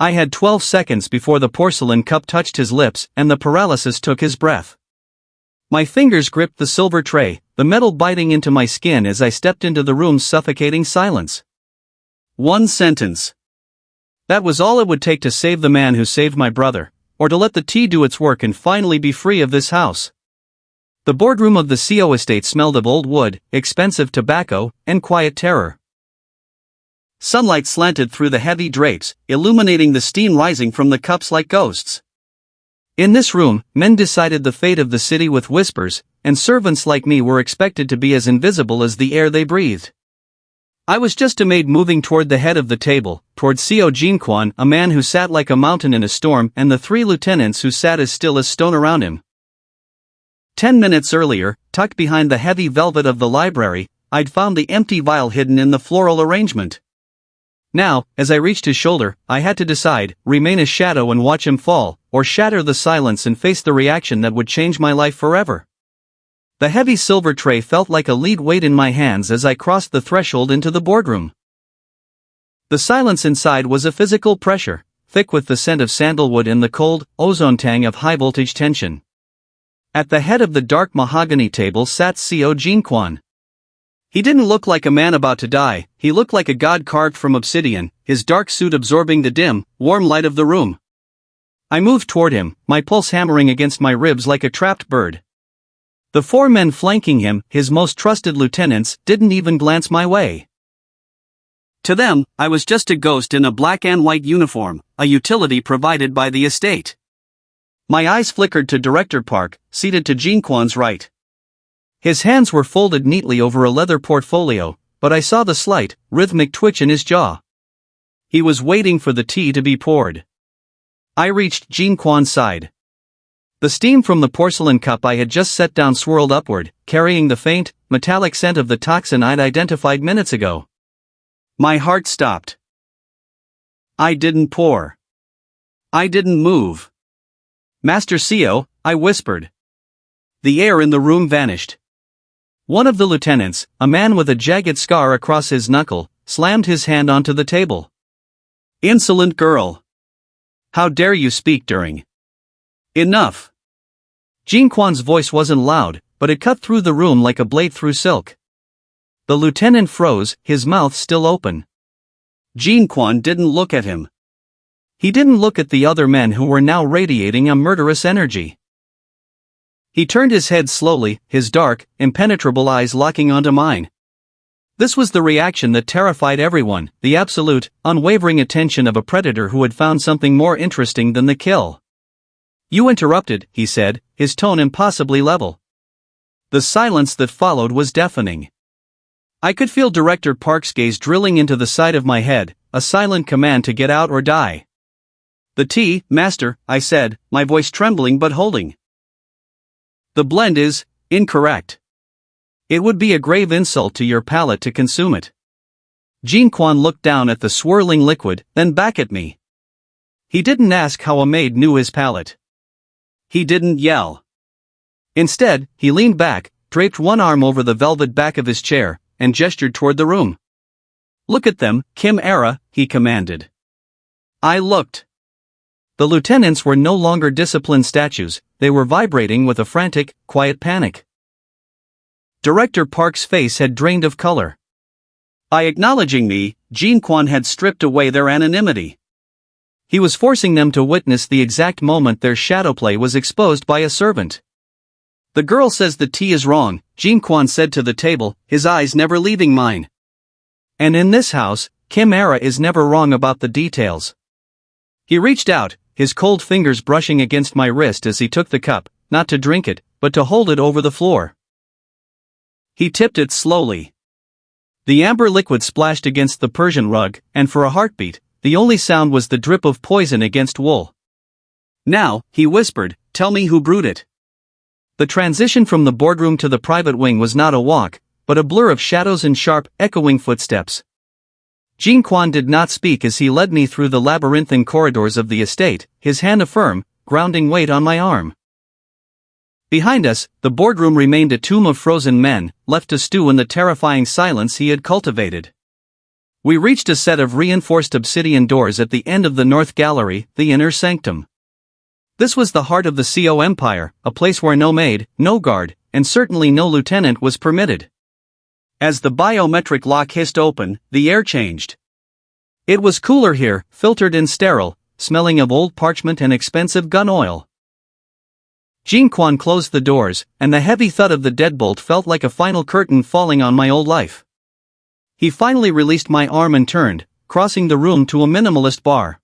I had 12 seconds before the porcelain cup touched his lips and the paralysis took his breath. My fingers gripped the silver tray, the metal biting into my skin as I stepped into the room's suffocating silence. One sentence. That was all it would take to save the man who saved my brother, or to let the tea do its work and finally be free of this house. The boardroom of the CO estate smelled of old wood, expensive tobacco, and quiet terror. Sunlight slanted through the heavy drapes, illuminating the steam rising from the cups like ghosts. In this room, men decided the fate of the city with whispers, and servants like me were expected to be as invisible as the air they breathed. I was just a maid moving toward the head of the table, toward Co Jinquan, a man who sat like a mountain in a storm, and the 3 lieutenants who sat as still as stone around him. 10 minutes earlier, tucked behind the heavy velvet of the library, I'd found the empty vial hidden in the floral arrangement. Now, as I reached his shoulder, I had to decide, remain a shadow and watch him fall, or shatter the silence and face the reaction that would change my life forever. The heavy silver tray felt like a lead weight in my hands as I crossed the threshold into the boardroom. The silence inside was a physical pressure, thick with the scent of sandalwood and the cold, ozone tang of high-voltage tension. At the head of the dark mahogany table sat Co Jinquan. He didn't look like a man about to die, he looked like a god carved from obsidian, his dark suit absorbing the dim, warm light of the room. I moved toward him, my pulse hammering against my ribs like a trapped bird. The 4 men flanking him, his most trusted lieutenants, didn't even glance my way. To them, I was just a ghost in a black and white uniform, a utility provided by the estate. My eyes flickered to Director Park, seated to Jinquan's right. His hands were folded neatly over a leather portfolio, but I saw the slight, rhythmic twitch in his jaw. He was waiting for the tea to be poured. I reached Jinquan's side. The steam from the porcelain cup I had just set down swirled upward, carrying the faint, metallic scent of the toxin I'd identified minutes ago. My heart stopped. I didn't pour. I didn't move. Master Co, I whispered. The air in the room vanished. One of the lieutenants, a man with a jagged scar across his knuckle, slammed his hand onto the table. Insolent girl! How dare you speak during? Enough! Jinquan's voice wasn't loud, but it cut through the room like a blade through silk. The lieutenant froze, his mouth still open. Jinquan didn't look at him. He didn't look at the other men who were now radiating a murderous energy. He turned his head slowly, his dark, impenetrable eyes locking onto mine. This was the reaction that terrified everyone, the absolute, unwavering attention of a predator who had found something more interesting than the kill. You interrupted, he said, his tone impossibly level. The silence that followed was deafening. I could feel Director Park's gaze drilling into the side of my head, a silent command to get out or die. The tea, master, I said, my voice trembling but holding. The blend is incorrect. It would be a grave insult to your palate to consume it. Jinquan looked down at the swirling liquid, then back at me. He didn't ask how a maid knew his palate. He didn't yell. Instead, he leaned back, draped one arm over the velvet back of his chair, and gestured toward the room. Look at them, Kim Era, he commanded. I looked. The lieutenants were no longer disciplined statues, they were vibrating with a frantic, quiet panic. Director Park's face had drained of color. By acknowledging me, Jinquan had stripped away their anonymity. He was forcing them to witness the exact moment their shadowplay was exposed by a servant. The girl says the tea is wrong, Jinquan said to the table, his eyes never leaving mine. And in this house, Kim Era is never wrong about the details. He reached out, his cold fingers brushing against my wrist as he took the cup, not to drink it, but to hold it over the floor. He tipped it slowly. The amber liquid splashed against the Persian rug, and for a heartbeat, the only sound was the drip of poison against wool. Now, he whispered, tell me who brewed it. The transition from the boardroom to the private wing was not a walk, but a blur of shadows and sharp, echoing footsteps. Jinquan did not speak as he led me through the labyrinthine corridors of the estate, his hand a firm, grounding weight on my arm. Behind us, the boardroom remained a tomb of frozen men, left to stew in the terrifying silence he had cultivated. We reached a set of reinforced obsidian doors at the end of the north gallery, the inner sanctum. This was the heart of the CO Empire, a place where no maid, no guard, and certainly no lieutenant was permitted. As the biometric lock hissed open, the air changed. It was cooler here, filtered and sterile, smelling of old parchment and expensive gun oil. Jean-Quan closed the doors, and the heavy thud of the deadbolt felt like a final curtain falling on my old life. He finally released my arm and turned, crossing the room to a minimalist bar.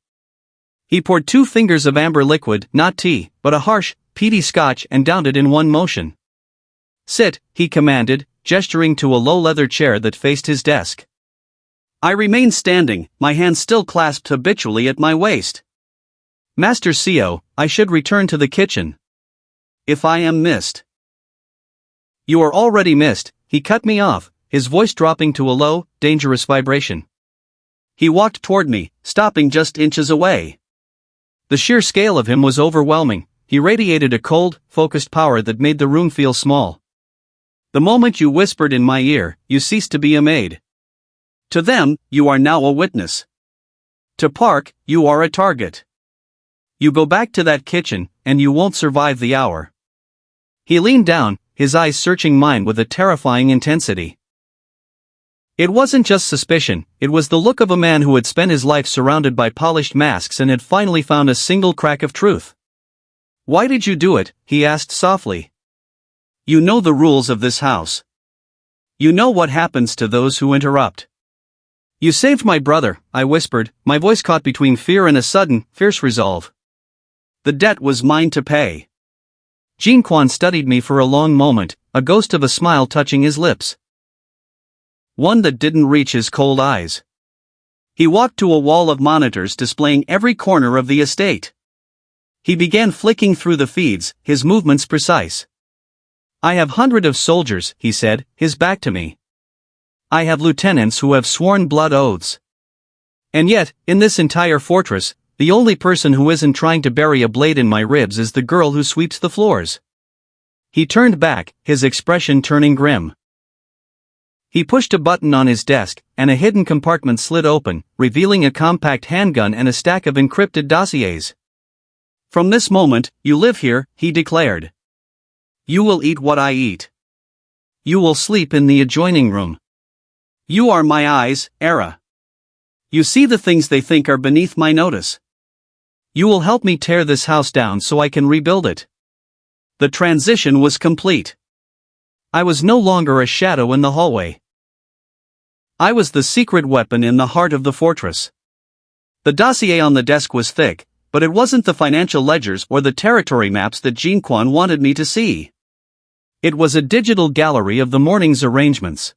He poured 2 fingers of amber liquid, not tea, but a harsh, peaty scotch, and downed it in one motion. "Sit," he commanded, gesturing to a low leather chair that faced his desk. I remained standing, my hands still clasped habitually at my waist. "Master CO, I should return to the kitchen. If I am missed." "You are already missed," he cut me off, his voice dropping to a low, dangerous vibration. He walked toward me, stopping just inches away. The sheer scale of him was overwhelming. He radiated a cold, focused power that made the room feel small. "The moment you whispered in my ear, you ceased to be a maid. To them, you are now a witness. To Park, you are a target. You go back to that kitchen, and you won't survive the hour." He leaned down, his eyes searching mine with a terrifying intensity. It wasn't just suspicion, it was the look of a man who had spent his life surrounded by polished masks and had finally found a single crack of truth. "Why did you do it?" he asked softly. "You know the rules of this house. You know what happens to those who interrupt." "You saved my brother," I whispered, my voice caught between fear and a sudden, fierce resolve. "The debt was mine to pay." Jean-Quan studied me for a long moment, a ghost of a smile touching his lips. One that didn't reach his cold eyes. He walked to a wall of monitors displaying every corner of the estate. He began flicking through the feeds, his movements precise. "I have hundreds of soldiers," he said, his back to me. "I have lieutenants who have sworn blood oaths. And yet, in this entire fortress, the only person who isn't trying to bury a blade in my ribs is the girl who sweeps the floors." He turned back, his expression turning grim. He pushed a button on his desk, and a hidden compartment slid open, revealing a compact handgun and a stack of encrypted dossiers. "From this moment, you live here," he declared. "You will eat what I eat. You will sleep in the adjoining room. You are my eyes, Era. You see the things they think are beneath my notice. You will help me tear this house down so I can rebuild it." The transition was complete. I was no longer a shadow in the hallway. I was the secret weapon in the heart of the fortress. The dossier on the desk was thick, but it wasn't the financial ledgers or the territory maps that Jean-Quan wanted me to see. It was a digital gallery of the morning's arrangements.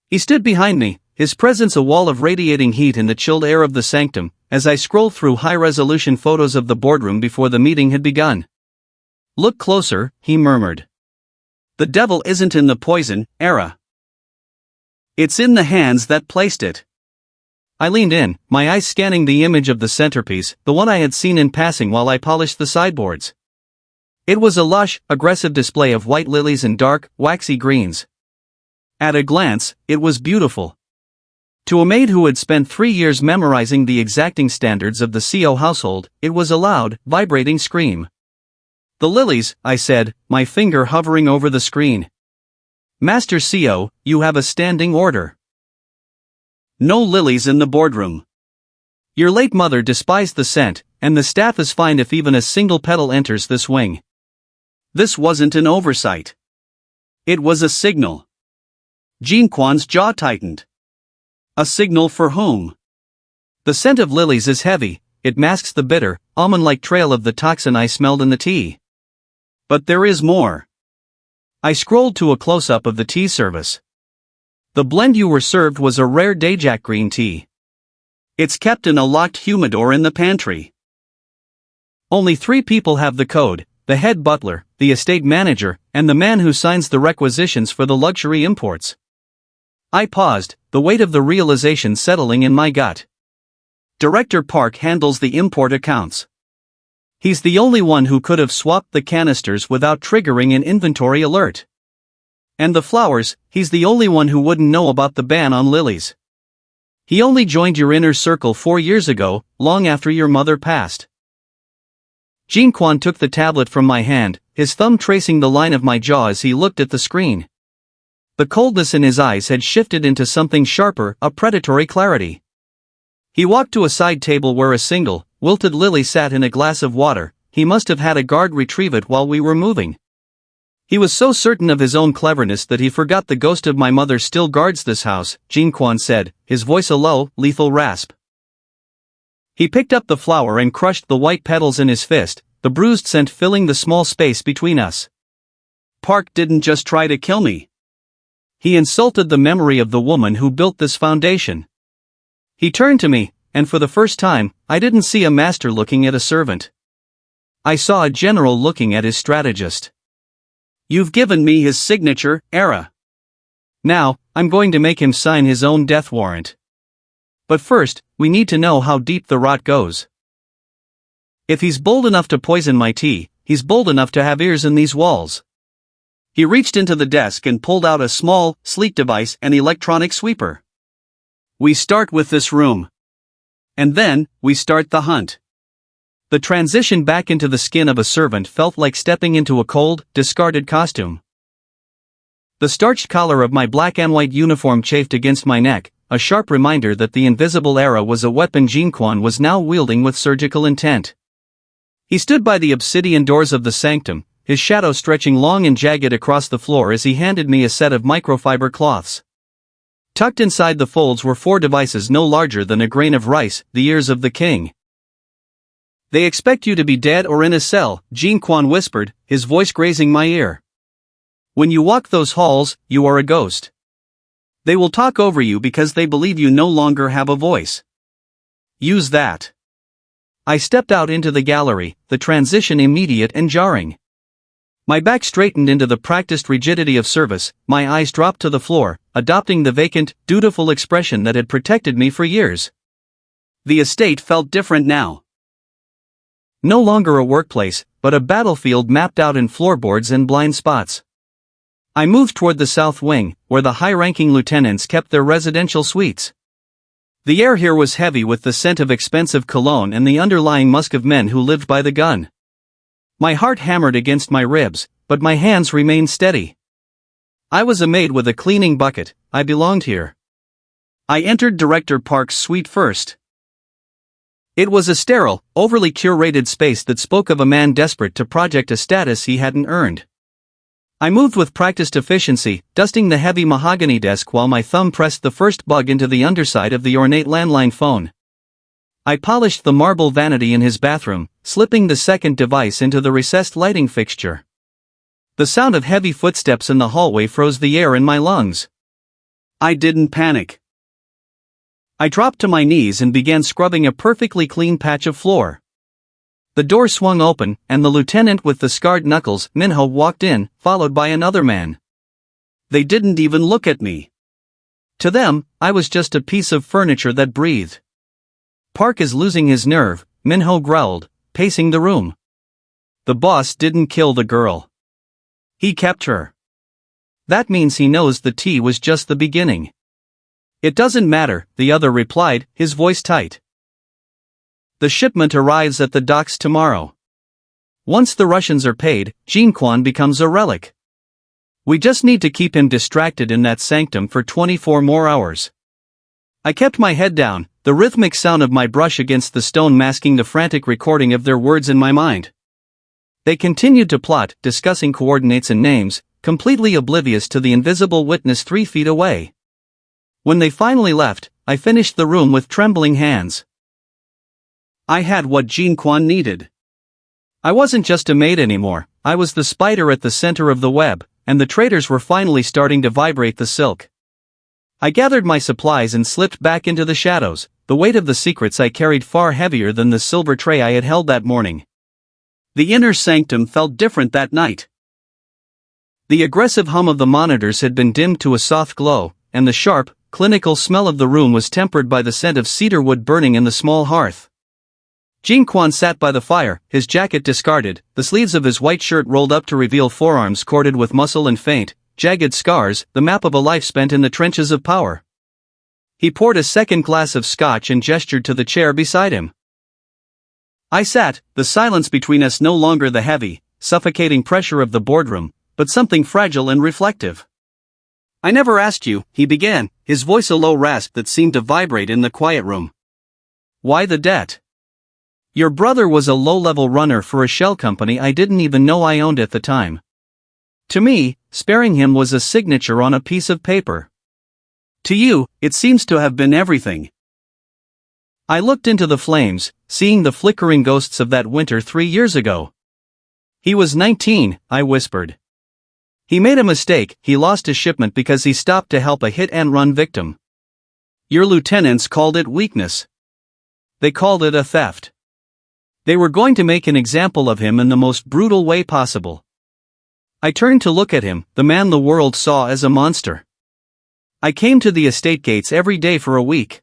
He stood behind me, his presence a wall of radiating heat in the chilled air of the sanctum, as I scrolled through high-resolution photos of the boardroom before the meeting had begun. "Look closer," he murmured. "The devil isn't in the poison, Era. It's in the hands that placed it." I leaned in, my eyes scanning the image of the centerpiece, the one I had seen in passing while I polished the sideboards. It was a lush, aggressive display of white lilies and dark, waxy greens. At a glance, it was beautiful. To a maid who had spent 3 years memorizing the exacting standards of the CO household, it was a loud, vibrating scream. "The lilies," I said, my finger hovering over the screen. "Master CO, you have a standing order. No lilies in the boardroom. Your late mother despised the scent, and the staff is fined if even a single petal enters this wing." This wasn't an oversight. It was a signal. Jean-Quan's jaw tightened. A signal for whom? "The scent of lilies is heavy, it masks the bitter, almond-like trail of the toxin I smelled in the tea. But there is more." I scrolled to a close-up of the tea service. "The blend you were served was a rare Dajak green tea. It's kept in a locked humidor in the pantry. Only 3 people have the code, the head butler, the estate manager, and the man who signs the requisitions for the luxury imports." I paused, the weight of the realization settling in my gut. Director Park handles the import accounts. He's the only one who could have swapped the canisters without triggering an inventory alert. And the flowers, he's the only one who wouldn't know about the ban on lilies. He only joined your inner circle 4 years ago, long after your mother passed. Jinquan took the tablet from my hand, his thumb tracing the line of my jaw as he looked at the screen. The coldness in his eyes had shifted into something sharper, a predatory clarity. He walked to a side table where a single, wilted lily sat in a glass of water. He must have had a guard retrieve it while we were moving. He was so certain of his own cleverness that he forgot the ghost of my mother still guards this house, Jinquan said, his voice a low, lethal rasp. He picked up the flower and crushed the white petals in his fist, the bruised scent filling the small space between us. Park didn't just try to kill me. He insulted the memory of the woman who built this foundation. He turned to me, and for the first time, I didn't see a master looking at a servant. I saw a general looking at his strategist. You've given me his signature, Era. Now, I'm going to make him sign his own death warrant. But first, we need to know how deep the rot goes. If he's bold enough to poison my tea, he's bold enough to have ears in these walls. He reached into the desk and pulled out a small, sleek device, an electronic sweeper. We start with this room. And then, we start the hunt. The transition back into the skin of a servant felt like stepping into a cold, discarded costume. The starched collar of my black and white uniform chafed against my neck, a sharp reminder that the invisible Era was a weapon Jinquan was now wielding with surgical intent. He stood by the obsidian doors of the sanctum, his shadow stretching long and jagged across the floor as he handed me a set of microfiber cloths. Tucked inside the folds were 4 devices no larger than a grain of rice, the ears of the king. They expect you to be dead or in a cell, Jinquan whispered, his voice grazing my ear. When you walk those halls, you are a ghost. They will talk over you because they believe you no longer have a voice. Use that. I stepped out into the gallery, the transition immediate and jarring. My back straightened into the practiced rigidity of service, my eyes dropped to the floor, adopting the vacant, dutiful expression that had protected me for years. The estate felt different now. No longer a workplace, but a battlefield mapped out in floorboards and blind spots. I moved toward the south wing, where the high-ranking lieutenants kept their residential suites. The air here was heavy with the scent of expensive cologne and the underlying musk of men who lived by the gun. My heart hammered against my ribs, but my hands remained steady. I was a maid with a cleaning bucket, I belonged here. I entered Director Park's suite first. It was a sterile, overly curated space that spoke of a man desperate to project a status he hadn't earned. I moved with practiced efficiency, dusting the heavy mahogany desk while my thumb pressed the first bug into the underside of the ornate landline phone. I polished the marble vanity in his bathroom, slipping the second device into the recessed lighting fixture. The sound of heavy footsteps in the hallway froze the air in my lungs. I didn't panic. I dropped to my knees and began scrubbing a perfectly clean patch of floor. The door swung open, and the lieutenant with the scarred knuckles, Minho, walked in, followed by another man. They didn't even look at me. To them, I was just a piece of furniture that breathed. Park is losing his nerve, Minho growled, pacing the room. The boss didn't kill the girl. He kept her. That means he knows the tea was just the beginning. It doesn't matter, the other replied, his voice tight. The shipment arrives at the docks tomorrow. Once the Russians are paid, Jinquan becomes a relic. We just need to keep him distracted in that sanctum for 24 more hours. I kept my head down, the rhythmic sound of my brush against the stone masking the frantic recording of their words in my mind. They continued to plot, discussing coordinates and names, completely oblivious to the invisible witness 3 feet away. When they finally left, I finished the room with trembling hands. I had what Jinquan needed. I wasn't just a maid anymore, I was the spider at the center of the web, and the traders were finally starting to vibrate the silk. I gathered my supplies and slipped back into the shadows, the weight of the secrets I carried far heavier than the silver tray I had held that morning. The inner sanctum felt different that night. The aggressive hum of the monitors had been dimmed to a soft glow, and the sharp, clinical smell of the room was tempered by the scent of cedar wood burning in the small hearth. Jinquan sat by the fire, his jacket discarded, the sleeves of his white shirt rolled up to reveal forearms corded with muscle and faint, jagged scars, the map of a life spent in the trenches of power. He poured a second glass of scotch and gestured to the chair beside him. I sat, the silence between us no longer the heavy, suffocating pressure of the boardroom, but something fragile and reflective. "I never asked you," he began, his voice a low rasp that seemed to vibrate in the quiet room. "Why the debt? Your brother was a low-level runner for a shell company I didn't even know I owned at the time. To me, sparing him was a signature on a piece of paper. To you, it seems to have been everything." I looked into the flames, seeing the flickering ghosts of that winter 3 years ago. "He was 19, I whispered. "He made a mistake, he lost his shipment because he stopped to help a hit-and-run victim. Your lieutenants called it weakness. They called it a theft. They were going to make an example of him in the most brutal way possible." I turned to look at him, the man the world saw as a monster. "I came to the estate gates every day for a week.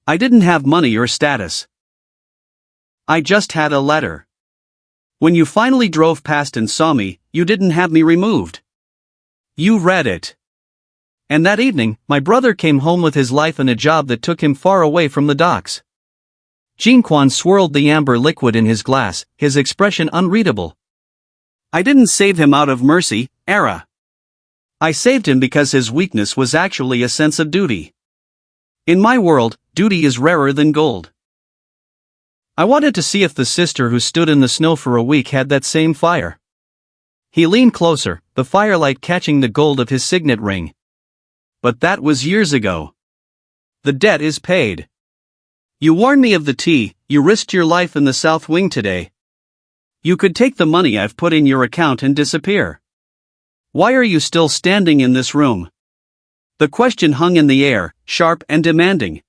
I didn't have money or status. I just had a letter. When you finally drove past and saw me, you didn't have me removed. You read it. And that evening, my brother came home with his life and a job that took him far away from the docks." Jean-Quan swirled the amber liquid in his glass, his expression unreadable. "I didn't save him out of mercy, Era. I saved him because his weakness was actually a sense of duty. In my world, duty is rarer than gold. I wanted to see if the sister who stood in the snow for a week had that same fire." He leaned closer, the firelight catching the gold of his signet ring. "But that was years ago. The debt is paid. You warned me of the tea, you risked your life in the South Wing today. You could take the money I've put in your account and disappear. Why are you still standing in this room?" The question hung in the air, sharp and demanding.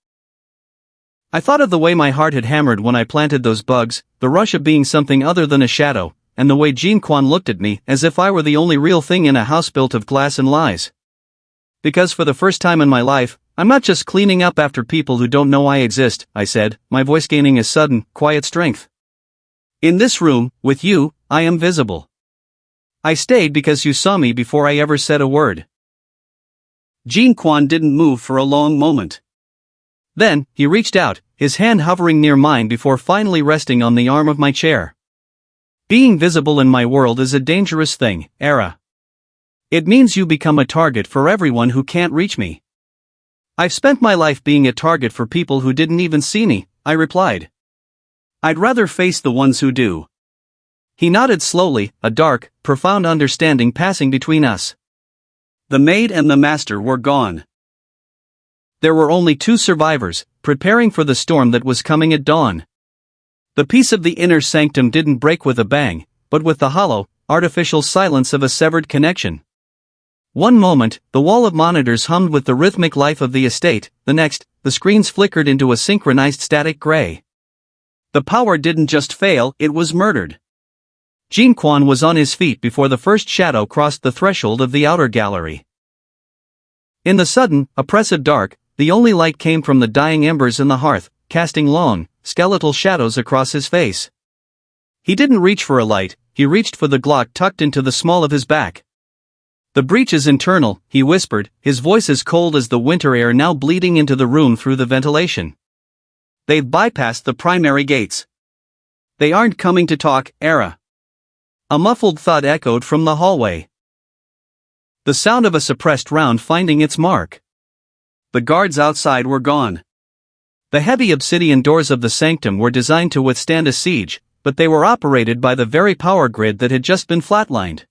I thought of the way my heart had hammered when I planted those bugs, the rush of being something other than a shadow, and the way Jean-Quan looked at me as if I were the only real thing in a house built of glass and lies. "Because for the first time in my life, I'm not just cleaning up after people who don't know I exist," I said, my voice gaining a sudden, quiet strength. "In this room, with you, I am visible. I stayed because you saw me before I ever said a word." Jean-Quan didn't move for a long moment. Then, he reached out, his hand hovering near mine before finally resting on the arm of my chair. "Being visible in my world is a dangerous thing, Era. It means you become a target for everyone who can't reach me." "I've spent my life being a target for people who didn't even see me," I replied. "I'd rather face the ones who do." He nodded slowly, a dark, profound understanding passing between us. The maid and the master were gone. There were only 2 survivors, preparing for the storm that was coming at dawn. The peace of the inner sanctum didn't break with a bang, but with the hollow, artificial silence of a severed connection. One moment, the wall of monitors hummed with the rhythmic life of the estate, the next, the screens flickered into a synchronized static gray. The power didn't just fail, it was murdered. Jean-Quan was on his feet before the first shadow crossed the threshold of the outer gallery. In the sudden, oppressive dark, the only light came from the dying embers in the hearth, casting long, skeletal shadows across his face. He didn't reach for a light, he reached for the Glock tucked into the small of his back. "The breach is internal," he whispered, his voice as cold as the winter air now bleeding into the room through the ventilation. "They've bypassed the primary gates. They aren't coming to talk, Era." A muffled thud echoed from the hallway. The sound of a suppressed round finding its mark. The guards outside were gone. The heavy obsidian doors of the sanctum were designed to withstand a siege, but they were operated by the very power grid that had just been flatlined.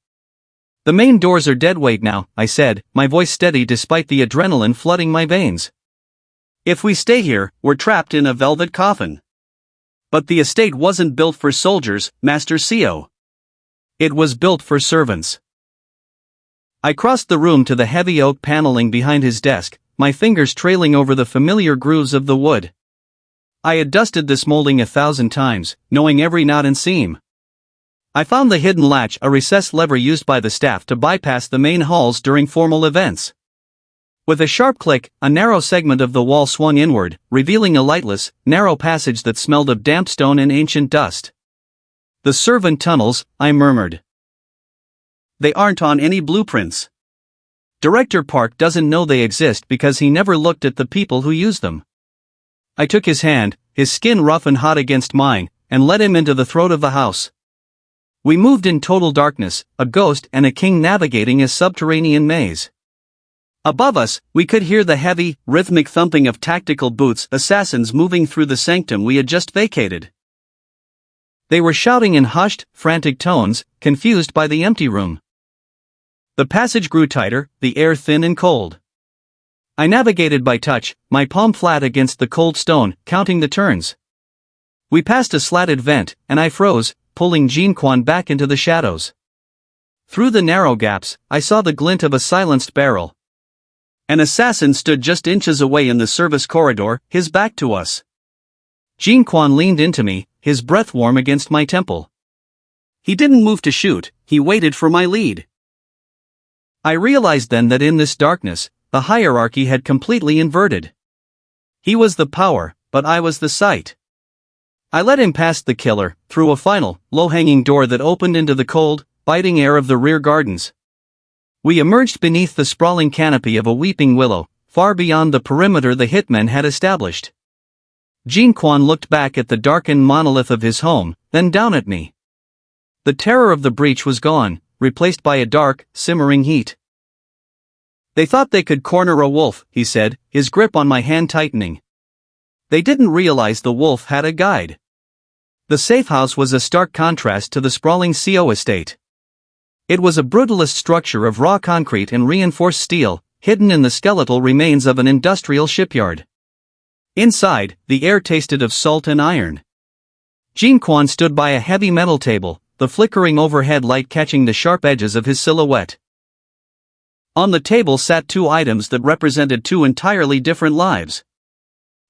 "The main doors are deadweight now," I said, my voice steady despite the adrenaline flooding my veins. "If we stay here, we're trapped in a velvet coffin." But the estate wasn't built for soldiers, Master CO. It was built for servants. I crossed the room to the heavy oak paneling behind his desk, my fingers trailing over the familiar grooves of the wood. I had dusted this molding 1,000 times, knowing every knot and seam. I found the hidden latch, a recessed lever used by the staff to bypass the main halls during formal events. With a sharp click, a narrow segment of the wall swung inward, revealing a lightless, narrow passage that smelled of damp stone and ancient dust. "The servant tunnels," I murmured. "They aren't on any blueprints." Director Park doesn't know they exist because he never looked at the people who use them. I took his hand, his skin rough and hot against mine, and led him into the throat of the house. We moved in total darkness, a ghost and a king navigating a subterranean maze. Above us, we could hear the heavy, rhythmic thumping of tactical boots, assassins moving through the sanctum we had just vacated. They were shouting in hushed, frantic tones, confused by the empty room. The passage grew tighter, the air thin and cold. I navigated by touch, my palm flat against the cold stone, counting the turns. We passed a slatted vent, and I froze, pulling Jean-Quan back into the shadows. Through the narrow gaps, I saw the glint of a silenced barrel. An assassin stood just inches away in the service corridor, his back to us. Jean-Quan leaned into me, his breath warm against my temple. He didn't move to shoot, he waited for my lead. I realized then that in this darkness, the hierarchy had completely inverted. He was the power, but I was the sight. I led him past the killer, through a final, low-hanging door that opened into the cold, biting air of the rear gardens. We emerged beneath the sprawling canopy of a weeping willow, far beyond the perimeter the hitmen had established. Jean-Quan looked back at the darkened monolith of his home, then down at me. The terror of the breach was gone, replaced by a dark, simmering heat. They thought they could corner a wolf, he said, his grip on my hand tightening. They didn't realize the wolf had a guide. The safe house was a stark contrast to the sprawling CO estate. It was a brutalist structure of raw concrete and reinforced steel, hidden in the skeletal remains of an industrial shipyard. Inside, the air tasted of salt and iron. Jean-Quan stood by a heavy metal table, the flickering overhead light catching the sharp edges of his silhouette. On the table sat two items that represented two entirely different lives.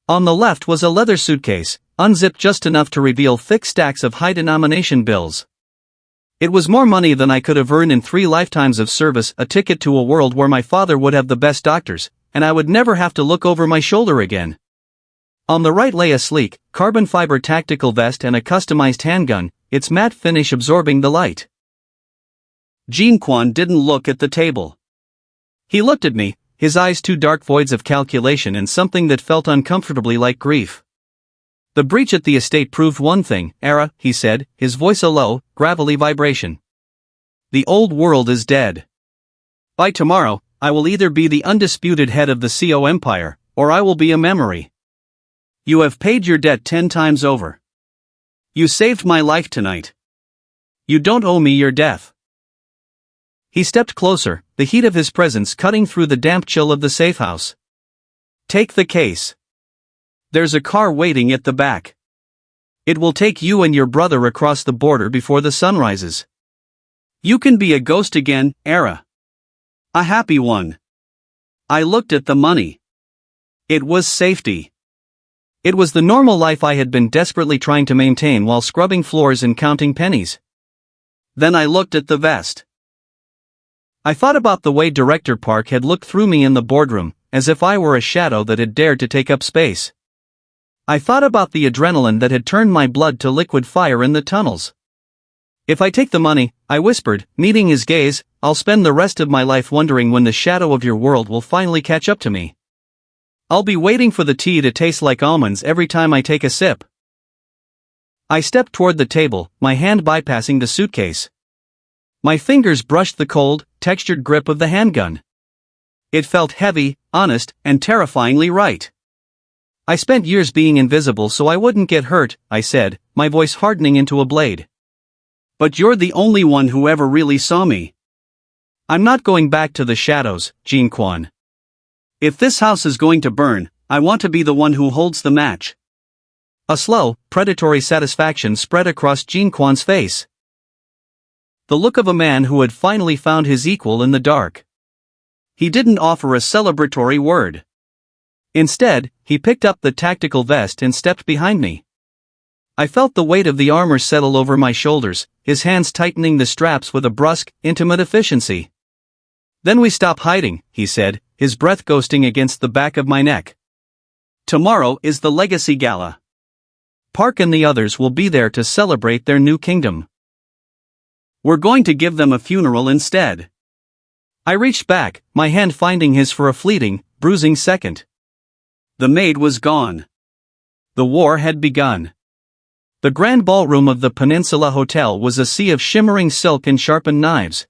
On the left was a leather suitcase, unzipped just enough to reveal thick stacks of high-denomination bills. It was more money than I could have earned in 3 lifetimes of service, a ticket to a world where my father would have the best doctors, and I would never have to look over my shoulder again. On the right lay a sleek, carbon fiber tactical vest and a customized handgun, its matte finish absorbing the light. Jean-Quan didn't look at the table. He looked at me, his eyes two dark voids of calculation and something that felt uncomfortably like grief. The breach at the estate proved one thing, Era, he said, his voice a low, gravelly vibration. The old world is dead. By tomorrow, I will either be the undisputed head of the CO empire, or I will be a memory. You have paid your debt 10 times over. You saved my life tonight. You don't owe me your death. He stepped closer, the heat of his presence cutting through the damp chill of the safe house. Take the case. There's a car waiting at the back. It will take you and your brother across the border before the sun rises. You can be a ghost again, Era. A happy one. I looked at the money. It was safety. It was the normal life I had been desperately trying to maintain while scrubbing floors and counting pennies. Then I looked at the vest. I thought about the way Director Park had looked through me in the boardroom, as if I were a shadow that had dared to take up space. I thought about the adrenaline that had turned my blood to liquid fire in the tunnels. If I take the money, I whispered, meeting his gaze, I'll spend the rest of my life wondering when the shadow of your world will finally catch up to me. I'll be waiting for the tea to taste like almonds every time I take a sip. I stepped toward the table, my hand bypassing the suitcase. My fingers brushed the cold, textured grip of the handgun. It felt heavy, honest, and terrifyingly right. I spent years being invisible so I wouldn't get hurt, I said, my voice hardening into a blade. But you're the only one who ever really saw me. I'm not going back to the shadows, Jean-Quan. If this house is going to burn, I want to be the one who holds the match. A slow, predatory satisfaction spread across Jean-Quan's face. The look of a man who had finally found his equal in the dark. He didn't offer a celebratory word. Instead, he picked up the tactical vest and stepped behind me. I felt the weight of the armor settle over my shoulders, his hands tightening the straps with a brusque, intimate efficiency. Then we stop hiding, he said, his breath ghosting against the back of my neck. Tomorrow is the Legacy Gala. Park and the others will be there to celebrate their new kingdom. We're going to give them a funeral instead. I reached back, my hand finding his for a fleeting, bruising second. The maid was gone. The war had begun. The grand ballroom of the Peninsula Hotel was a sea of shimmering silk and sharpened knives.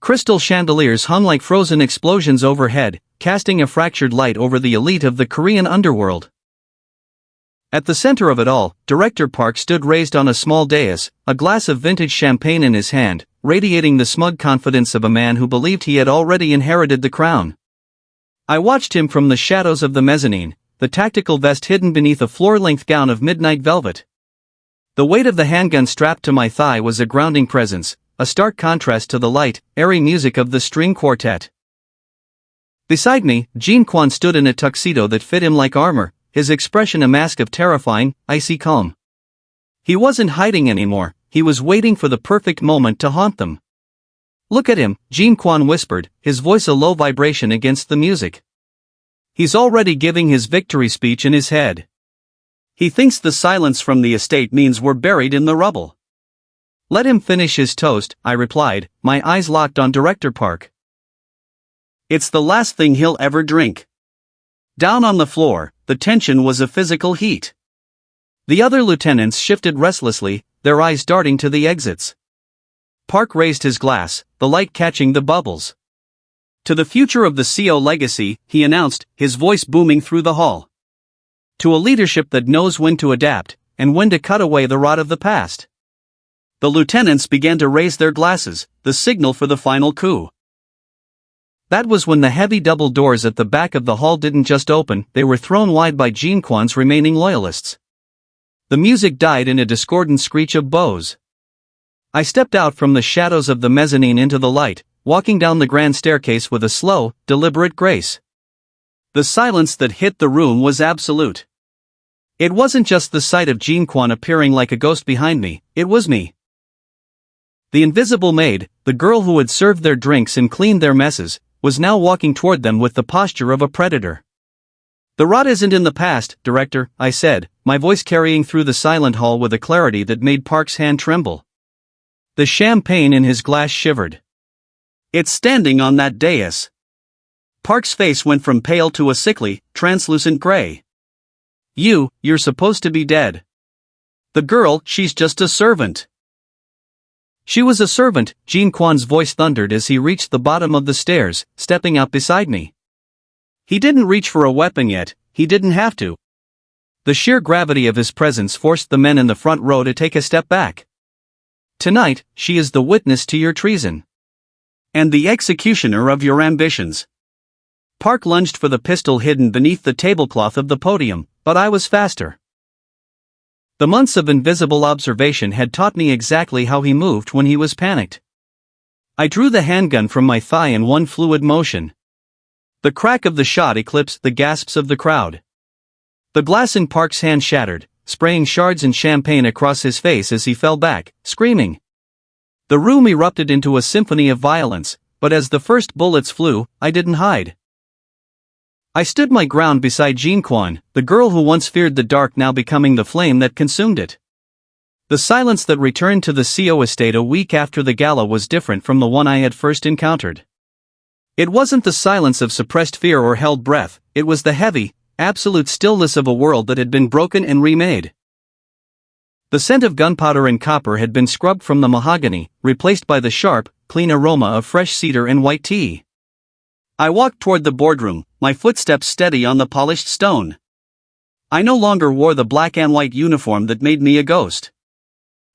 Crystal chandeliers hung like frozen explosions overhead, casting a fractured light over the elite of the Korean underworld. At the center of it all, Director Park stood raised on a small dais, a glass of vintage champagne in his hand, radiating the smug confidence of a man who believed he had already inherited the crown. I watched him from the shadows of the mezzanine, the tactical vest hidden beneath a floor-length gown of midnight velvet. The weight of the handgun strapped to my thigh was a grounding presence, a stark contrast to the light, airy music of the string quartet. Beside me, Jean Kwan stood in a tuxedo that fit him like armor, his expression a mask of terrifying, icy calm. He wasn't hiding anymore, he was waiting for the perfect moment to haunt them. "Look at him," Jean Kwan whispered, his voice a low vibration against the music. "He's already giving his victory speech in his head. He thinks the silence from the estate means we're buried in the rubble." "Let him finish his toast," I replied, my eyes locked on Director Park. "It's the last thing he'll ever drink." Down on the floor, the tension was a physical heat. The other lieutenants shifted restlessly, their eyes darting to the exits. Park raised his glass, the light catching the bubbles. "To the future of the CO legacy," he announced, his voice booming through the hall. "To a leadership that knows when to adapt, and when to cut away the rot of the past." The lieutenants began to raise their glasses, the signal for the final coup. That was when the heavy double doors at the back of the hall didn't just open, they were thrown wide by Jean Kwan's remaining loyalists. The music died in a discordant screech of bows. I stepped out from the shadows of the mezzanine into the light, walking down the grand staircase with a slow, deliberate grace. The silence that hit the room was absolute. It wasn't just the sight of Jean Kwan appearing like a ghost behind me, it was me. The invisible maid, the girl who had served their drinks and cleaned their messes, was now walking toward them with the posture of a predator. "The rot isn't in the past, Director," I said, my voice carrying through the silent hall with a clarity that made Park's hand tremble. The champagne in his glass shivered. "It's standing on that dais." Park's face went from pale to a sickly, translucent gray. You're supposed to be dead. The girl, she's just a servant." "She was a servant," Jean Kwan's voice thundered as he reached the bottom of the stairs, stepping up beside me. He didn't reach for a weapon yet, he didn't have to. The sheer gravity of his presence forced the men in the front row to take a step back. "Tonight, she is the witness to your treason. And the executioner of your ambitions." Park lunged for the pistol hidden beneath the tablecloth of the podium, but I was faster. The months of invisible observation had taught me exactly how he moved when he was panicked. I drew the handgun from my thigh in one fluid motion. The crack of the shot eclipsed the gasps of the crowd. The glass in Park's hand shattered, spraying shards and champagne across his face as he fell back, screaming. The room erupted into a symphony of violence, but as the first bullets flew, I didn't hide. I stood my ground beside Jean Kwan, the girl who once feared the dark now becoming the flame that consumed it. The silence that returned to the CO estate a week after the gala was different from the one I had first encountered. It wasn't the silence of suppressed fear or held breath, it was the heavy, absolute stillness of a world that had been broken and remade. The scent of gunpowder and copper had been scrubbed from the mahogany, replaced by the sharp, clean aroma of fresh cedar and white tea. I walked toward the boardroom, my footsteps steady on the polished stone. I no longer wore the black and white uniform that made me a ghost.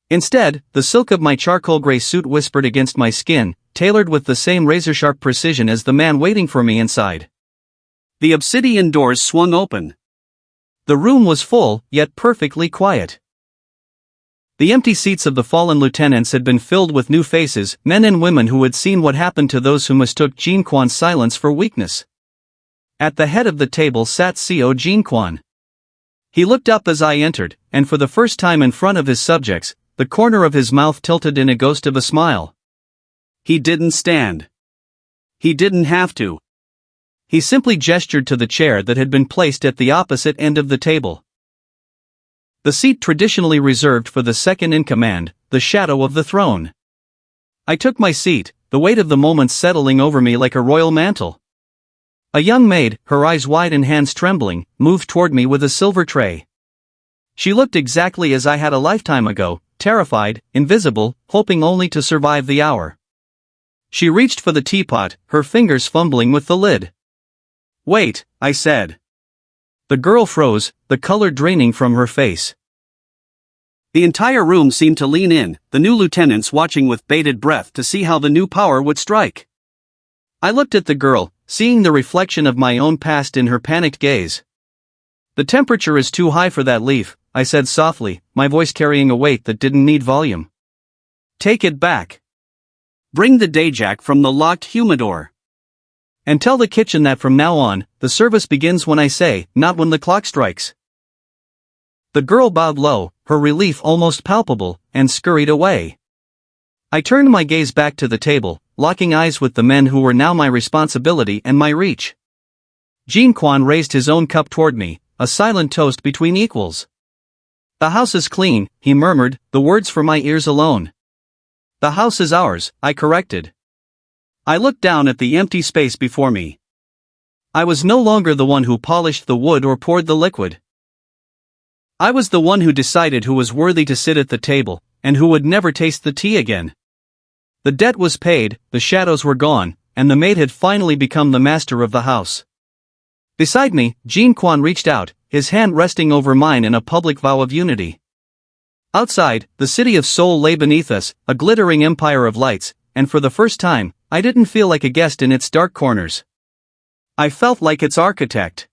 Instead, the silk of my charcoal gray suit whispered against my skin, tailored with the same razor-sharp precision as the man waiting for me inside. The obsidian doors swung open. The room was full, yet perfectly quiet. The empty seats of the fallen lieutenants had been filled with new faces, men and women who had seen what happened to those who mistook Jean Kwan's silence for weakness. At the head of the table sat CO Jean Kwan. He looked up as I entered, and for the first time in front of his subjects, the corner of his mouth tilted in a ghost of a smile. He didn't stand. He didn't have to. He simply gestured to the chair that had been placed at the opposite end of the table. The seat traditionally reserved for the second in command, the shadow of the throne. I took my seat, the weight of the moment settling over me like a royal mantle. A young maid, her eyes wide and hands trembling, moved toward me with a silver tray. She looked exactly as I had a lifetime ago, terrified, invisible, hoping only to survive the hour. She reached for the teapot, her fingers fumbling with the lid. "Wait," I said. The girl froze, the color draining from her face. The entire room seemed to lean in, the new lieutenants watching with bated breath to see how the new power would strike. I looked at the girl, seeing the reflection of my own past in her panicked gaze. "The temperature is too high for that leaf," I said softly, my voice carrying a weight that didn't need volume. "Take it back. Bring the dayjack from the locked humidor. And tell the kitchen that from now on, the service begins when I say, not when the clock strikes." The girl bowed low, her relief almost palpable, and scurried away. I turned my gaze back to the table, locking eyes with the men who were now my responsibility and my reach. Jean Quan raised his own cup toward me, a silent toast between equals. "The house is clean," he murmured, the words for my ears alone. "The house is ours," I corrected. I looked down at the empty space before me. I was no longer the one who polished the wood or poured the liquid. I was the one who decided who was worthy to sit at the table, and who would never taste the tea again. The debt was paid, the shadows were gone, and the maid had finally become the master of the house. Beside me, Jean Quan reached out, his hand resting over mine in a public vow of unity. Outside, the city of Seoul lay beneath us, a glittering empire of lights, and for the first time, I didn't feel like a guest in its dark corners. I felt like its architect.